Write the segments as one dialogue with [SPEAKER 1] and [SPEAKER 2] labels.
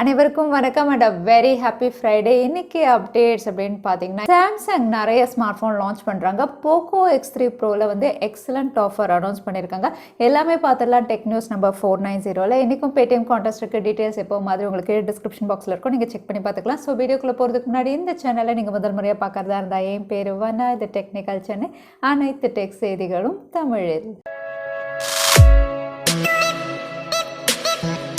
[SPEAKER 1] அனைவருக்கும் வணக்கம் and very happy Friday. இன்னைக்கு அப்டேட்ஸ் அப்படின்னு பார்த்தீங்கன்னா சாம்சங் நிறைய ஸ்மார்ட் ஃபோன் லான்ச் பண்ணுறாங்க. POCO X3 Proவில் வந்து எக்ஸலண்ட் ஆஃபர் அனௌன்ஸ் பண்ணியிருக்காங்க. எல்லாமே பார்த்துடலாம் டெக் நியூஸ் நம்பர் 490. இன்றைக்கும் பேடிஎம் கான்டெஸ்ட் இருக்குது. டீட்டெயில்ஸ் எப்போ மாதிரி உங்களுக்கு டிஸ்கிரிப்ஷன் பாக்ஸில் இருக்கும், நீங்கள் செக் பண்ணி பார்த்துக்கலாம். ஸோ வீடியோக்குள்ளே போகிறதுக்கு முன்னாடி இந்த சேனலை நீங்கள் முதல் முறையாக பார்க்குறதா இருந்தால் என் பேர் வனா, இது டெக்னிக்கல் சென்னை, அனைத்து டெக் செய்திகளும் தமிழில்.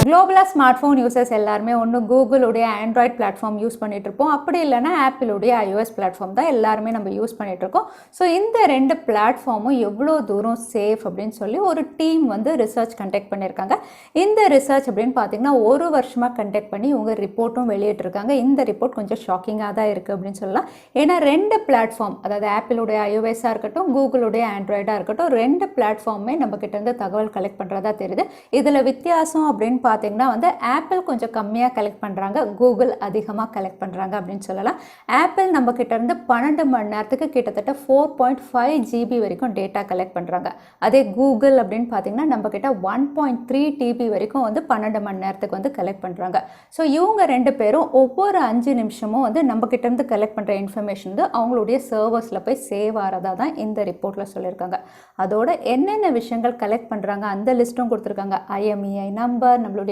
[SPEAKER 1] குளோபலாக ஸ்மார்ட் ஃபோன் யூசர்ஸ் எல்லாருமே ஒன்று கூகுளுடைய ஆண்ட்ராய்ட் பிளாட்ஃபார்ம் யூஸ் பண்ணிகிட்ருப்போம், அப்படி இல்லைனா ஆப்பிளுடைய iOS பிளாட்ஃபார்ம் தான் எல்லாருமே நம்ம யூஸ் பண்ணிகிட்ருக்கோம். ஸோ இந்த ரெண்டு பிளாட்ஃபார்மும் எவ்வளோ தூரம் சேஃப் அப்படின்னு சொல்லி ஒரு டீம் வந்து ரிசர்ச் கண்டக்ட் பண்ணியிருக்காங்க. இந்த ரிசர்ச் அப்படின்னு பார்த்தீங்கன்னா ஒரு வருஷமாக கண்டக்ட் பண்ணி இவங்க ரிப்போர்ட்டும் வெளியிட்டிருக்காங்க. இந்த ரிப்போர்ட் கொஞ்சம் ஷாக்கிங்காக தான் இருக்குது அப்படின்னு சொல்லலாம். ஏன்னா ரெண்டு பிளாட்ஃபார்ம், அதாவது ஆப்பிளுடைய iOS-ஆக இருக்கட்டும், கூகுளுடைய ஆண்ட்ராய்டாக இருக்கட்டும், ரெண்டு பிளாட்ஃபார்மே நம்ம கிட்டேருந்து தகவல் கலெக்ட் பண்ணுறதா தெரியுது. இதில் வித்தியாசம் அப்படின்னு பார்த்தீங்கன்னா வந்து ஆப்பிள் கொஞ்சம் கம்மியாக கலெக்ட் பண்ணுறாங்க, கூகுள் அதிகமாக கலெக்ட் பண்ணுறாங்க அப்படின்னு சொல்லலாம். ஆப்பிள் நம்ம கிட்ட இருந்து 12 மணி நேரத்துக்கு கிட்டத்தட்ட 4.5 GB வரைக்கும் டேட்டா கலெக்ட் பண்ணுறாங்க. அதே கூகுள் அப்படின்னு பார்த்தீங்கன்னா நம்ம கிட்ட 1.3 TB வரைக்கும் வந்து 12 மணி நேரத்துக்கு வந்து கலெக்ட் பண்ணுறாங்க. ஸோ இவங்க ரெண்டு பேரும் ஒவ்வொரு 5 நிமிஷமும் வந்து நம்ம கிட்ட இருந்து கலெக்ட் பண்ணுற இன்ஃபர்மேஷன் வந்து அவங்களுடைய சர்வர்ஸில் போய் சேவ் ஆகிறதா தான் இந்த ரிப்போர்ட்டில் சொல்லியிருக்காங்க. அதோட என்னென்ன விஷயங்கள் கலெக்ட் பண்ணுறாங்க அந்த லிஸ்ட்டும் கொடுத்துருக்காங்க. IMEI நம்பர், நம்மளுடைய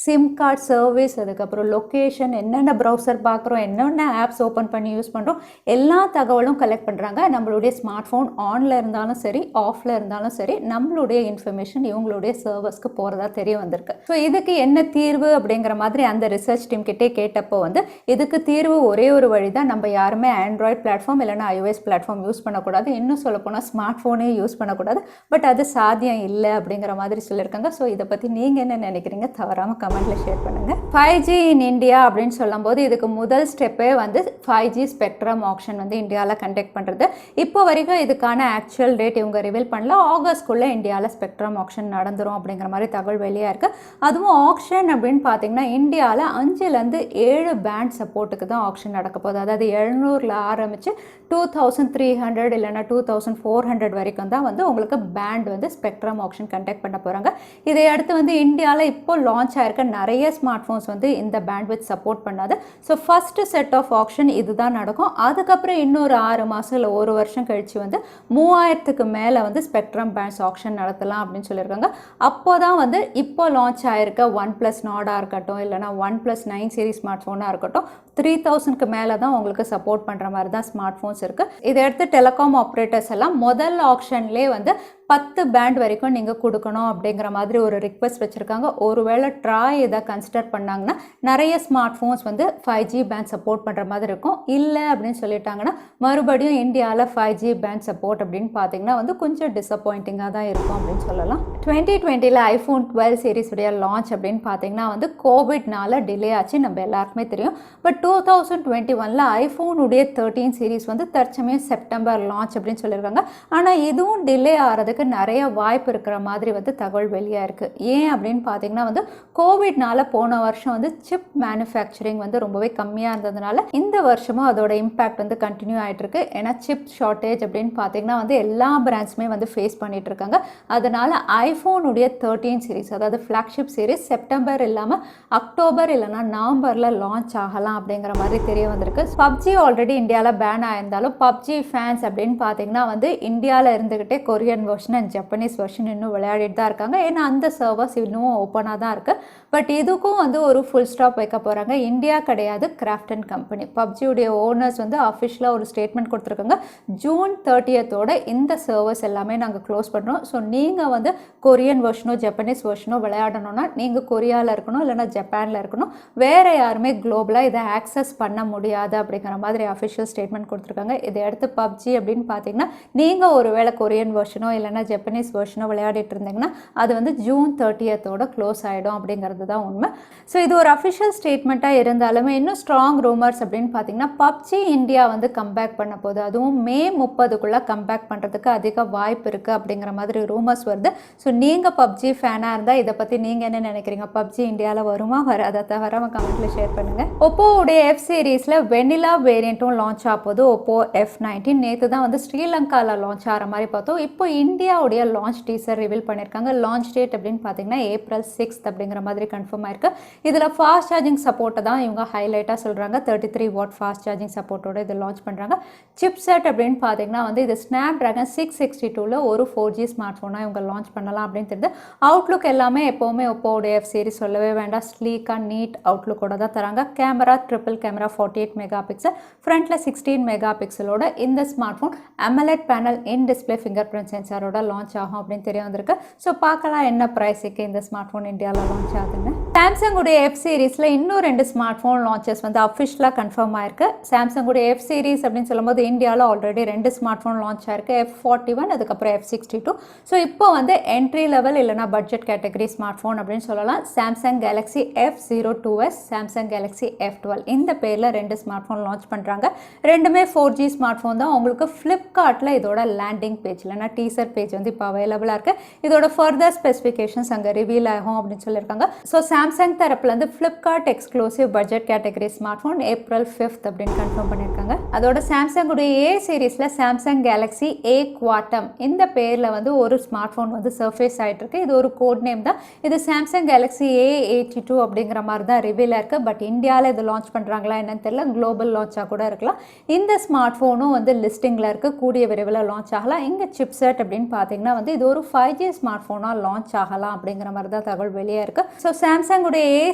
[SPEAKER 1] சிம் கார்டு சர்வீஸ், அதுக்கப்புறம் லொக்கேஷன், என்னென்ன ப்ரௌசர் பார்க்குறோம், என்னென்ன ஆப்ஸ் ஓப்பன் பண்ணி யூஸ் பண்ணுறோம், எல்லா தகவலும் கலெக்ட் பண்ணுறாங்க. நம்மளுடைய ஸ்மார்ட் ஃபோன் ஆனில் இருந்தாலும் சரி, ஆஃபில் இருந்தாலும் சரி, நம்மளுடைய இன்ஃபர்மேஷன் இவங்களுடைய சர்வர்ஸ்க்கு போகிறதா தெரிய வந்திருக்கு. ஸோ இதுக்கு என்ன தீர்வு அப்படிங்கிற மாதிரி அந்த ரிசர்ச் டீம் கிட்டே கேட்டப்போ வந்து இதுக்கு தீர்வு ஒரே ஒரு வழி தான், நம்ம யாருமே ஆண்ட்ராய்ட் பிளாட்ஃபார்ம் இல்லைனா iOS பிளாட்ஃபார்ம் யூஸ் பண்ணக்கூடாது, இன்னும் சொல்லப்போனால் ஸ்மார்ட் ஃபோனே யூஸ் பண்ணக்கூடாது. பட் அது சாத்தியம் இல்லை அப்படிங்கிற மாதிரி சொல்லியிருக்காங்க. ஸோ இதை பற்றி நீங்கள் என்ன நினைக்கிறீங்க? தவறாமல் கமெண்ட்டில் ஷேர் பண்ணுங்கள். 5G இன் இந்தியா அப்படின்னு சொல்லும்போது இதுக்கு முதல் ஸ்டெப்பே வந்து 5G ஸ்பெக்ட்ரம் ஆக்ஷன் வந்து இந்தியாவில் கண்டக்ட் பண்ணுறது. இப்போ வரைக்கும் இதுக்கான ஆக்சுவல் டேட் இவங்க ரிவீல் பண்ணல. ஆகஸ்ட்குள்ளே இந்தியாவில் ஸ்பெக்ட்ரம் ஆக்ஷன் நடந்துரும் அப்படிங்கிற மாதிரி தகவல் வெளியாக இருக்குது. அதுவும் ஆக்ஷன் அப்படின்னு பார்த்தீங்கன்னா இந்தியாவில் 5லேருந்து 7 பேண்ட் சப்போர்ட்டுக்கு தான் ஆக்ஷன் நடக்க போகுது. அதாவது 700 ஆரம்பித்து 2300 இல்லைனா 2400 வரைக்கும் தான் வந்து உங்களுக்கு பேண்ட் வந்து ஸ்பெக்ட்ரம் ஆக்ஷன் கண்டக்ட் பண்ண போகிறாங்க. இதை அடுத்து வந்து இந்தியாவில் இப்போ லான்ச் ஆயிருக்க நிறைய ஸ்மார்ட் ஃபோன்ஸ் வந்து இந்த பேண்ட்வித் சப்போர்ட் பண்ணாது. So first set of action இதுதான் நடக்கும். அதுக்கப்புறம் இன்னொரு 6 மாதம் இல்லை ஒரு வருஷம் கழித்து வந்து 3000க்கு மேலே வந்து ஸ்பெக்ட்ரம் பேண்ட்ஸ் ஆக்ஷன் நடத்தலாம் அப்படின்னு சொல்லியிருக்காங்க. அப்போ தான் வந்து இப்போ லான்ச் ஆயிருக்க OnePlus Nord இருக்கட்டும், இல்லைனா OnePlus 9 சீரிஸ் ஸ்மார்ட் ஃபோனாக இருக்கட்டும், 3000க்கு மேலே தான் உங்களுக்கு சப்போர்ட் பண்ணுற மாதிரி தான் ஸ்மார்ட் ஃபோன்ஸ் இருக்குது. இதை எடுத்து டெலிகாம் ஆப்ரேட்டர்ஸ் எல்லாம் முதல் ஆக்ஷன்லேயே வந்து 10 பேண்ட் வரைக்கும் நீங்கள் கொடுக்கணும் அப்படிங்கிற மாதிரி ஒரு ரிக்வெஸ்ட் வச்சுருக்காங்க. ஒருவேளை ட்ராய் இதை கன்சிடர் பண்ணாங்கன்னா நிறைய ஸ்மார்ட் ஃபோன்ஸ் வந்து 5G பேண்ட் சப்போர்ட் பண்ணுற மாதிரி இருக்கும். இல்லை அப்படின்னு சொல்லிட்டாங்கன்னா மறுபடியும் இந்தியாவில் 5G பேண்ட் சப்போர்ட் அப்படின்னு பார்த்தீங்கன்னா வந்து கொஞ்சம் டிசப்பாயிண்டிங்காக தான் இருக்கும் அப்படின்னு சொல்லலாம். 2020 iPhone 12 சீரிஸ் உடைய லான்ச் அப்படின்னு பார்த்தீங்கன்னா வந்து கோவிட்னால டிலே ஆச்சு, நம்ம எல்லாருக்குமே தெரியும். பட் 2021 ஐஃபோனுடைய 13 சீரிஸ் வந்து தற்சமயம் செப்டம்பர் லான்ச் அப்படின்னு சொல்லியிருக்காங்க. ஆனால் இதுவும் டிலே ஆகிறதுக்கு நிறைய வாய்ப்பு இருக்கிற மாதிரி வந்து தகவல் வெளியாக இருக்குது. ஏன் அப்படின்னு பார்த்தீங்கன்னா வந்து கோவிட்னால போன வருஷம் வந்து சிப் மேனுஃபேக்சரிங் வந்து ரொம்பவே கம்மியாக இருந்ததுனால இந்த வருஷமும் அதோட இம்பேக்ட் வந்து கண்டினியூ ஆகிட்டு இருக்கு. ஏன்னா சிப் ஷார்ட்டேஜ் அப்படின்னு பார்த்தீங்கன்னா வந்து எல்லா பிராண்ட்ஸுமே வந்து ஃபேஸ் பண்ணிட்டு இருக்காங்க. அதனால ஐஃபோனுடைய 13 சீரிஸ், அதாவது ஃப்ளாக்ஷிப் சீரிஸ் செப்டம்பர் இல்லாமல் அக்டோபர் இல்லைனா நவம்பரில் லான்ச் ஆகலாம் அப்படிங்கிற மாதிரி தெரிய வந்திருக்கு. PUBG ஆல்ரெடி இந்தியாவில் பேன் ஆயிருந்தாலும் PUBG ஃபேன்ஸ் அப்படின்னு பார்த்தீங்கன்னா வந்து இந்தியாவில் இருந்துக்கிட்டே Korean version and Japanese version இன்னும் விளையாடிட்டு தான் இருக்காங்க. ஏன்னா அந்த சர்வர்ஸ் இன்னும் ஓப்பனாக தான் இருக்குது. பட் இதுக்கும் வந்து ஒரு ஃபுல் ஸ்டாப் வைக்க போகிறாங்க. இந்தியா கிடையாது, கிராஃப்டன் கம்பெனி. PUBGயுடைய ஓனர்ஸ் வந்து அஃபிஷியலாக ஒரு ஸ்டேட்மெண்ட் கொடுத்துருக்காங்க. ஜூன் 30 இந்த சர்வர்ஸ் எல்லாமே நாங்கள் க்ளோஸ் பண்ணுறோம். ஸோ நீங்கள் வந்து கொரியன் வெர்ஷனோ ஜப்பனீஸ் வெர்ஷனோ விளையாடணும்னா நீங்கள் கொரியாவில் இருக்கணும் இல்லைனா ஜப்பானில் இருக்கணும். வேறு யாருமே குளோபலாக இதை ஆக்சஸ் பண்ண முடியாது அப்படிங்கிற மாதிரி அஃபிஷியல் ஸ்டேட்மெண்ட் கொடுத்துருக்காங்க. இதை அடுத்து PUBG அப்படின்னு பார்த்தீங்கன்னா நீங்கள் ஒரு வேளை கொரியன் வெர்ஷனோ இல்லைனா ஜப்பனீஸ் வெர்ஷனோ விளையாடிட்டு இருந்தீங்கன்னா அது வந்து ஜூன் 30 க்ளோஸ் ஆகிடும் அப்படிங்கிறது தான் உண்மை. ஸோ இது ஒரு அஃபிஷியல் ஸ்டேட்மெண்ட்டாக இருந்தாலுமே இன்னும் ஸ்ட்ராங் ரூமர்ஸ் அப்படின்னு பார்த்தீங்கன்னா PUBG இந்தியா வந்து கம்பேக் பண்ண போகுது. அதுவும் மே 30க்குள்ளே கம்பேக் பண்ணுறதுக்கு அதிக வாய்ப்பு இருக்குது அப்படிங்கிற மாதிரி ரூமர்ஸ் வருது. ஸோ நீங்கள் PUBG ஃபேனாக இருந்தால் இதை பற்றி நீங்கள் என்ன நினைக்கிறீங்க? PUBG இந்தியாவில் வருமா வராதா? தவறாமல் கமெண்ட்டில் ஷேர் பண்ணுங்கள். OPPOவுடைய F சீரீஸில் வெனிலா வேரியண்ட்டும் லான்ச் ஆக போகுது. OPPO F19 நேற்று தான் வந்து ஸ்ரீலங்காவில் லான்ச் ஆகிற மாதிரி பார்த்தோம். இப்போ இந்தியா இந்தியாவுடைய லான்ச் டீசர் ரிவீல் பண்ணியிருக்காங்க. லான்ச் டேட் அப்படின்னு பார்த்தீங்கன்னா April 6th அப்படிங்கிற மாதிரி கன்ஃபார்ம் ஆயிருக்கு. இதில் ஃபாஸ்ட் சார்ஜிங் சப்போர்ட்டை தான் இவங்க ஹைலைட்டாக சொல்கிறாங்க. 33 வாட் ஃபாஸ்ட் சார்ஜிங் சப்போர்ட்டோட இது லான்ச் பண்ணுறாங்க. சிப் செட் அப்படின்னு பார்த்தீங்கன்னா வந்து இது ஸ்னாப்ட்ராகன் 662ல் ஒரு 4G ஸ்மார்ட் ஃபோனாக இவங்க லான்ச் பண்ணலாம் அப்படின்னு தெரியுது. அவுட்லுக் எல்லாமே எப்போவுமே ஒப்போடைய எஃப் சீரிஸ் சொல்லவே வேண்டாம், ஸ்லீக்காக நீட் அவுட்லுக்கோட தான் தராங்க. Camera triple camera 48 mega pixel, ஃப்ரண்ட்டில் 16 மெகா பிக்சலோட இந்த smart phone AMOLED panel in display finger print சென்சாரோட லான்ச் ஆகும் அப்படின்னு தெரிய வந்திருக்கு. ஸோ பார்க்கலாம் என்ன ப்ரைஸுக்கு இந்த ஸ்மார்ட் ஃபோன் இந்தியாவில் லான்ச் ஆகுதுன்னு. சாம்சங்குடைய எஃப் சீரீஸில் இன்னும் 2 ஸ்மார்ட் ஃபோன் லான்ச்சஸ் வந்து அஃபிஷியலாக கன்ஃபார்ம் ஆயிருக்கு. சாம்சங்குடைய எஃப் சீரீஸ் அப்படின்னு சொல்லும்போது இந்தியாவில் ஆல்ரெடி 2 ஸ்மார்ட் ஃபோன் லான்ச் ஆயிருக்கு, F41 அதுக்கப்புறம் F62. ஸோ இப்போ வந்து என்ட்ரி லெவல் இல்லைனா பட்ஜெட் கேட்டகரி ஸ்மார்ட் ஃபோன் அப்படின்னு சொல்லலாம். Samsung Galaxy F02s, Samsung Galaxy F12 இந்த பேரில் 2 ஸ்மார்ட் ஃபோன் லான்ச் பண்ணுறாங்க. ரெண்டுமே 4G ஸ்மார்ட் ஃபோன் தான். உங்களுக்கு ஃப்ளிப்கார்ட்டில் இதோட லேண்டிங் பேஜ் இல்லைனா டீசர் பேஜ் வந்து இப்போ அவைலபிளாக இருக்குது. இதோட ஃபர்தர் ஸ்பெசிஃபிகேஷன்ஸ் அங்கே ரிவீல் ஆகும் அப்படின்னு சொல்லியிருக்காங்க. ஸோ சாம்சங் தரப்புலேருந்து Flipkart exclusive budget category smart phone April 5th அப்படின்னு கன்ஃபார்ம் பண்ணியிருக்காங்க. அதோட சாம்சங்குடைய ஏ சீரீஸில் சாம்சங் கேலக்ஸி A குவாட்டம் இந்த பேரில் வந்து ஒரு ஸ்மார்ட் ஃபோன் வந்து சர்ஃபேஸ் ஆகிட்டு இருக்கு. இது ஒரு கோட் நேம் தான். இது சாம்சங் கேலக்ஸி A82 அப்படிங்கிற மாதிரி தான் ரிவீலாக இருக்குது. பட் இந்தியாவில் இது லான்ச் பண்ணுறாங்களா என்னன்னு தெரியல, குளோபல் லான்ச்சாக கூட இருக்கலாம். இந்த ஸ்மார்ட் ஃபோனும் வந்து லிஸ்டிங்கில் இருக்குது, கூடிய விரைவில் லான்ச் ஆகலாம். இங்கே சிப்செட் அப்படின்னு பார்த்தீங்கன்னா வந்து இது ஒரு 5G ஸ்மார்ட் ஃபோனாக லான்ச் ஆகலாம் அப்படிங்கிற மாதிரி தான் தகவல் வெளியே இருக்குது. ஸோ சாம்சங்குடைய ஏ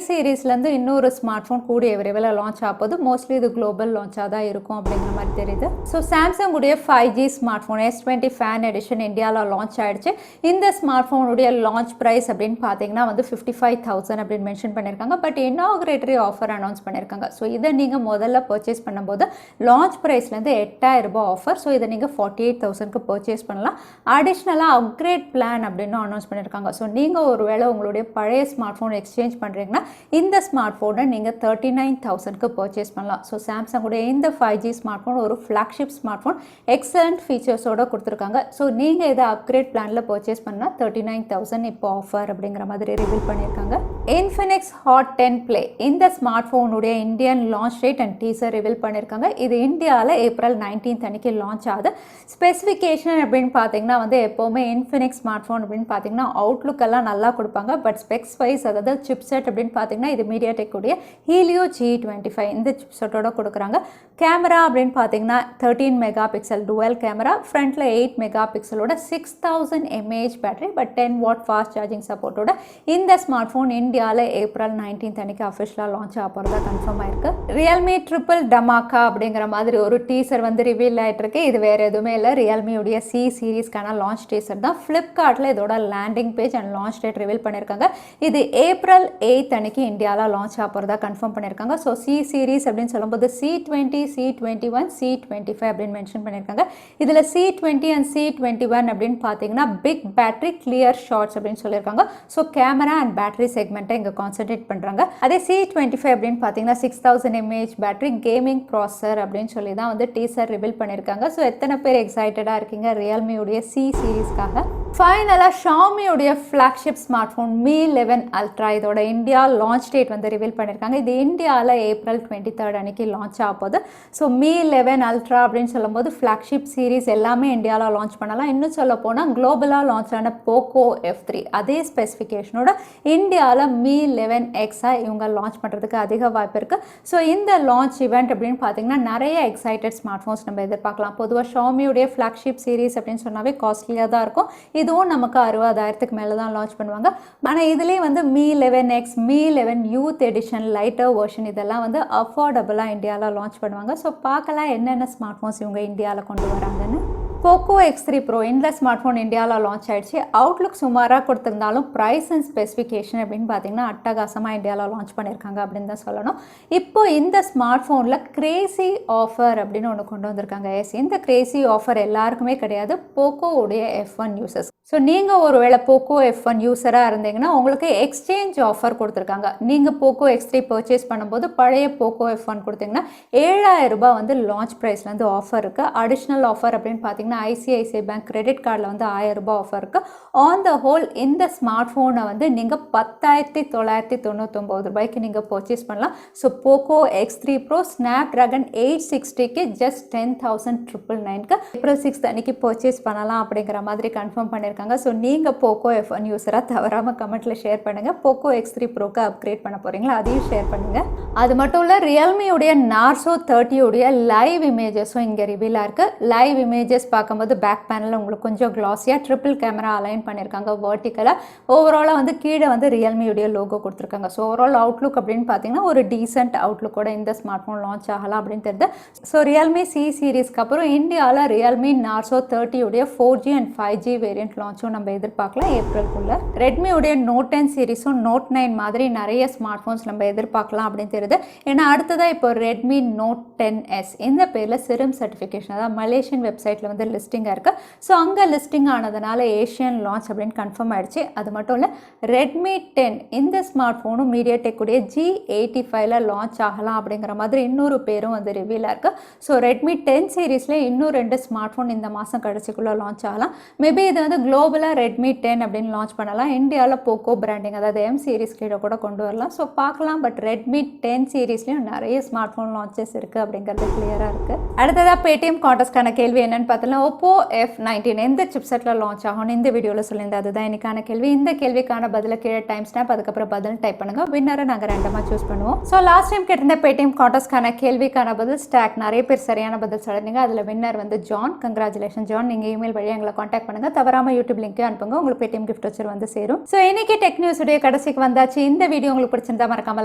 [SPEAKER 1] சீரீஸ்லேருந்து இன்னொரு ஸ்மார்ட் ஃபோன் கூடிய விரைவில் லான்ச் ஆகும்போது மோஸ்ட்லி இது குளோபல் லான்ச்சாக தான் இருக்கும் அப்படிங்கிற மாதிரி தெரியுது. ஸோ சாம்சங்குடைய 5G smart phone S20 fan edition இந்தியாவில் லான்ச் ஆயிடுச்சு. இந்த ஸ்மார்ட் ஃபோனுடைய லான்ச் ப்ரைஸ் அப்படின்னு பார்த்தீங்கன்னா வந்து 55,000 அப்படின்னு மென்ஷன் பண்ணியிருக்காங்க. பட் இனாகுரேட்டரி ஆஃபர் அனௌன்ஸ் பண்ணியிருக்காங்க. ஸோ இதை நீங்கள் முதல்ல பர்ச்சேஸ் பண்ணும்போது லான்ச் ப்ரைஸ்லேருந்து 8,000 ரூபாய் ஆஃபர். ஸோ இதை நீங்கள் 48,000க்கு பர்ச்சேஸ் பண்ணலாம். அடிஷ்னலாக அப்கிரேட் பிளான் அப்படின்னு அனௌன்ஸ் பண்ணியிருக்காங்க. ஸோ நீங்கள் ஒருவேளை உங்களுடைய பழைய ஸ்மார்ட் ஃபோன் எக்ஸ்சேஞ்ச் பண்ணுறீங்கன்னா இந்த ஸ்மார்ட் ஃபோனை நீங்கள் 39,000க்கு பர்ச்சேஸ் பண்ணலாம். ஸோ சாம்சங்குடைய இந்த 5G ஸ்மார்ட் ஃபோன் ஒரு ஃப்ளாக்ஷிப் ஸ்மார்ட் ஃபோன், எக்ஸலண்ட் ஃபீச்சர்ஸோடு கொடுத்துருக்காங்க. ஸோ நீங்கள் இதை அப்கிரேட் பிளானில் பர்ச்சேஸ் பண்ணால் 39,000 இப்போ ஆஃபர் அப்படிங்கிற மாதிரி ரிவீல் பண்ணியிருக்காங்க. Infinix Hot 10 Play இந்த ஸ்மார்ட் ஃபோனுடைய Indian launch date and teaser reveal பண்ணியிருக்காங்க. இது இந்தியாவில் April 19th அன்னைக்கு லான்ச் ஆகுது. ஸ்பெசிஃபிகேஷன் அப்படின்னு பார்த்தீங்கன்னா வந்து எப்போவுமே இன்ஃபினிக்ஸ் ஸ்மார்ட் ஃபோன் அப்படின்னு பார்த்தீங்கன்னா அவுட்லுக் எல்லாம் நல்லா கொடுப்பாங்க. பட் ஸ்பெக்ஸ் வைஸ் அதாவது சிப்செட் அப்படின்னு பார்த்தீங்கன்னா இது மீடியாடெக் உடைய Helio G25 இந்த சிப்செட்டோட கொடுக்குறாங்க. கேமரா அப்படின்னு பார்த்தீங்கன்னா 13 மெகா பிக்சல் டுவெல் கேமரா, ஃப்ரண்ட்டில் 8 மெகா பிக்சலோட 6000 mAh battery, but 10 watt fast charging சப்போர்ட்டோட இந்த ஸ்மார்ட் ஃபோன் இந்தியாவில் April 19th அன்னைக்கு அஃபிஷியலாக லான்ச் ஆக போகிறதா கன்ஃபார்ம் ஆயிருக்கு. ரியல்மி ட்ரிபிள் டமாக்கா அப்படிங்கிற மாதிரி ஒரு டீசர் வந்து ரிவீல் ஆகிட்டு இருக்கு. இது வேறு எதுவுமே இல்லை, ரியல்மியுடைய C சீரீஸ்க்கான லான்ச் டீசர் தான். ஃப்ளிப்கார்ட்டில் இதோட landing page and launch date reveal பண்ணியிருக்காங்க. இது April 8th அன்னைக்கு இந்தியாவில் லான்ச் ஆக போகிறதா கன்ஃபார்ம் பண்ணியிருக்காங்க. ஸோ C சீரீஸ் அப்படின்னு சொல்லும்போது C20 C21 C25 அப்படின்னு மென்ஷன் பண்ணியிருக்காங்க. இதில் C20 அண்ட் C21 அப்படின்னு பார்த்தீங்கன்னா பிக் பேட்டரி கிளியர் ஷாட்ஸ் அப்படின்னு சொல்லியிருக்காங்க. ஸோ கேமரா அண்ட் பேட்டரி செக்மெண்ட்டை இங்கே கான்சென்ட்ரேட் பண்ணுறாங்க. அதே C25 அப்படின்னு பார்த்தீங்கன்னா 6000 mAh பேட்டரி, கேமிங் ப்ராசஸர் அப்படின்னு சொல்லி தான் வந்து டீசர் ரிவீல் பண்ணியிருக்காங்க. ஸோ எத்தனை பேர் எக்ஸைட்டடாக இருக்கீங்க ரியல்மியுடைய C சீரீஸ்க்காக? ஃபைனலாக ஷாமியுடைய flagship smart phone Mi 11 Ultra இதோட இந்தியா லான்ச் டேட் வந்து ரிவீல் பண்ணியிருக்காங்க. இது இந்தியாவில் April 23rd அன்னைக்கு லான்ச் ஆக போகுது. ஸோ Mi 11 Ultra அப்படின்னு சொல்லும்போது ஃப்ளாக்ஷிப் சீரீஸ் எல்லாமே இந்தியாவில் லான்ச் பண்ணலாம். இன்னும் சொல்ல போனால் குளோபலாக லான்ச் ஆன POCO F3 அதே ஸ்பெசிஃபிகேஷனோட இந்தியாவில் Mi 11X இவங்க லான்ச் பண்ணுறதுக்கு அதிக வாய்ப்பு இருக்குது. ஸோ இந்த லான்ச் ஈவெண்ட் அப்படின்னு பார்த்தீங்கன்னா நிறைய எக்ஸைட்டட் ஸ்மார்ட் ஃபோன்ஸ் நம்ம எதிர்பார்க்கலாம். பொதுவாக ஷாமியுடைய ஃப்ளாக்ஷிப் சீரீஸ் அப்படின்னு சொன்னாவே காஸ்ட்லியாக தான் இருக்கும். இதுவும் நமக்கு 60,000க்கு மேலே தான் லான்ச் பண்ணுவாங்க. ஆனால் இதுலேயே வந்து Mi 11X, Mi 11 youth edition, lighter version இதெல்லாம் வந்து அஃபோர்டபுளாக இந்தியாவில் லான்ச் பண்ணுவாங்க. ஸோ பார்க்கலாம் என்னென்ன ஸ்மார்ட் ஃபோன்ஸ் இவங்க இந்தியாவில் கொண்டு வராங்கன்னு. POCO X3 Pro இந்த ஸ்மார்ட் ஃபோன் இந்தியாவில் லான்ச் ஆயிடுச்சு. அவுட்லுக் சுமாராக கொடுத்துருந்தாலும் ப்ரைஸ் அண்ட் ஸ்பெசிஃபிகேஷன் அப்படின்னு பார்த்தீங்கன்னா அட்டகாசமாக இந்தியாவில் லான்ச் பண்ணியிருக்காங்க அப்படின்னு தான் சொல்லணும். இப்போ இந்த ஸ்மார்ட் ஃபோனில் கிரேசி ஆஃபர் அப்படின்னு ஒன்று கொண்டு வந்திருக்காங்க. எஸ், இந்த கிரேசி ஆஃபர் எல்லாருக்குமே கிடையாது, POCO உடைய F1 யூசர்ஸ். ஸோ நீங்கள் ஒருவேளை POCO F1 யூஸராக இருந்தீங்கன்னா உங்களுக்கு எக்ஸ்சேஞ்ச் ஆஃபர் கொடுத்துருக்காங்க. நீங்கள் POCO X3 பர்ச்சேஸ் பண்ணும்போது பழைய POCO F1 கொடுத்தீங்கன்னா 7,000 ரூபாய் வந்து லான்ச் ப்ரைஸ்லேருந்து ஆஃபர் இருக்குது. அடிஷ்னல் ஆஃபர் அப்படின்னு பார்த்தீங்கன்னா இல்லைனா ஐசிஐசிஐ பேங்க் கிரெடிட் கார்டில் வந்து 1000 ரூபாய் ஆஃபர் இருக்குது. ஆன் த ஹோல் இந்த ஸ்மார்ட் ஃபோனை வந்து நீங்கள் 10,999 ரூபாய்க்கு நீங்கள் பர்ச்சேஸ் பண்ணலாம். So POCO X3 Pro Snapdragon 860க்கு ஜஸ்ட் 10,999க்கு April 6th அன்னைக்கு பர்ச்சேஸ் பண்ணலாம் அப்படிங்கிற மாதிரி கன்ஃபார்ம் பண்ணியிருக்காங்க. ஸோ நீங்கள் POCO F1 யூஸராக தவறாமல் கமெண்ட்டில் ஷேர் பண்ணுங்கள். POCO X3 Proக்கு அப்கிரேட் பண்ண போகிறீங்களா, அதையும் ஷேர் பண்ணுங்கள். அது மட்டும் இல்லை, ரியல்மியுடைய Narzo 30 உடைய லைவ் இமேஜஸும் இங்கே ரிவீலாக இருக்குது. லைவ் இமேஜஸ் பார்க்கும்போது பேக் பேனலில் உங்களுக்கு கொஞ்சம் கிளாஸியாக ட்ரிபிள் கேமரா அலைன் பண்ணியிருக்காங்க வெர்டிக்கலாக. ஓவராலாக வந்து கீழே வந்து ரியல்மியுடைய லோகோ கொடுத்துருக்காங்க. ஸோ ஓவரால் அவுட்லுக் அப்படின்னு பார்த்தீங்கன்னா ஒரு டீசென்ட் அவுட்லுக்கோட இந்த ஸ்மார்ட் ஃபோன் லான்ச் ஆகலாம் அப்படின்னு தெரியுது. ஸோ Realme C சீரீஸ்க்கு அப்புறம் இந்தியாவில் Realme Narzo 30 உடைய 4G and 5G வேரியன்ட் லான்ச்சும் நம்ம எதிர்பார்க்கலாம் ஏப்ரலுக்குள்ள. Redmi உடைய Note 10 சீரீஸும் Note 9 மாதிரி நிறைய ஸ்மார்ட் ஃபோன்ஸ் நம்ம எதிர்பார்க்கலாம் அப்படின்னு தெரியுது. ஏன்னா அடுத்ததாக இப்போ Redmi Note 10S இந்த பேரில் சிரம் சர்டிஃபிகேஷன், அதாவது மலேசியன் வெப்சைட்டில் வந்து லிஸ்டிங்காக இருக்குது. ஸோ அங்கே லிஸ்டிங் ஆனதுனால ஏஷியன் லான்ச் அப்படின்னு கன்ஃபார்ம் ஆயிடுச்சு. அது மட்டும் இல்லை, Redmi 10 இந்த ஸ்மார்ட் ஃபோனும் MediaTek உடைய G85ல லான்ச் ஆகலாம் அப்படிங்கிற மாதிரி இன்னொரு பேரும் வந்து ரிவீலாக இருக்குது. ஸோ Redmi 10 சீரீஸில் இன்னும் 2 ஸ்மார்ட் ஃபோன் இந்த மாதம் கடைசிக்குள்ளே லான்ச் ஆகலாம். மேபி இது வந்து குளோபலாக Redmi 10 அப்படின்னு லான்ச் பண்ணலாம். இந்தியாவில் POCO பிராண்டிங், அதாவது M சீரீஸ் கீழே கூட கொண்டு வரலாம். ஸோ பார்க்கலாம். பட் Redmi 10 சீரீஸ்லையும் நிறைய ஸ்மார்ட் ஃபோன் லான்ச்சஸ் இருக்குது அப்படிங்கிறது கிளியராக இருக்குது. அடுத்ததாக பேடிஎம் கான்டெஸ்ட்கான கேள்வி என்னன்னு பார்த்தோம்னா, OPPO F19 எந்த சிப்செட்டில் லான்ச் ஆகும்னு இந்த வீடியோவில் சொல்லியிருந்தேன். அதுதான் இன்னைக்கான கேள்வி. இந்த கேள்விக்கான பதிலை கீழே டைம் ஸ்னாப், அதுக்கப்புறம் பதில் டைப் பண்ணுங்கள். வின்னரை நாங்கள் ரெண்டமாக சூஸ் பண்ணுவோம். ஸோ லாஸ்ட் டைம் கேட்டிருந்த பேடிஎம் கான்டெஸ்ட்கான கேள்விக்கான பதில் ஸ்டாக். நிறைய பேர் சரியான பதில் சொல்லிருந்தீங்க. அதில் வின்னர் வந்து ஜான். Congratulation John. நீங்கள் இமெயில் வழியாக எங்களை காண்டாக்ட் பண்ணுங்கள். தவறாமல் யூடியூப் லிங்க்கே அனுப்புங்க. உங்களுக்கு பேடிஎம் கிஃப்ட் வச்சு வந்து சேரும். ஸோ இன்னைக்கு டெக் நியூஸ் உடைய கடைசிக்கு வந்தாச்சு. இந்த வீடியோ உங்களுக்கு பிடிச்சிருந்தா மறக்காம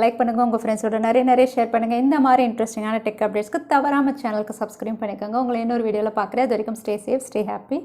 [SPEAKER 1] லைக் பண்ணுங்கள். உங்கள் ஃப்ரெண்ட்ஸோட நிறைய ஷேர் பண்ணுங்கள். இந்த மாதிரி இன்ட்ரெஸ்டிங்கான டெக் அப்டேட்ஸ்க்கு தவறாமல் சேனலுக்கு சப்ஸ்கிரைப் பண்ணிக்கோங்க. உங்களை இன்னொரு வீடியோவில் பார்க்குறேன். அது வரைக்கும் ஸ்டே சேஃப், ஸ்டே ஹாப்பி.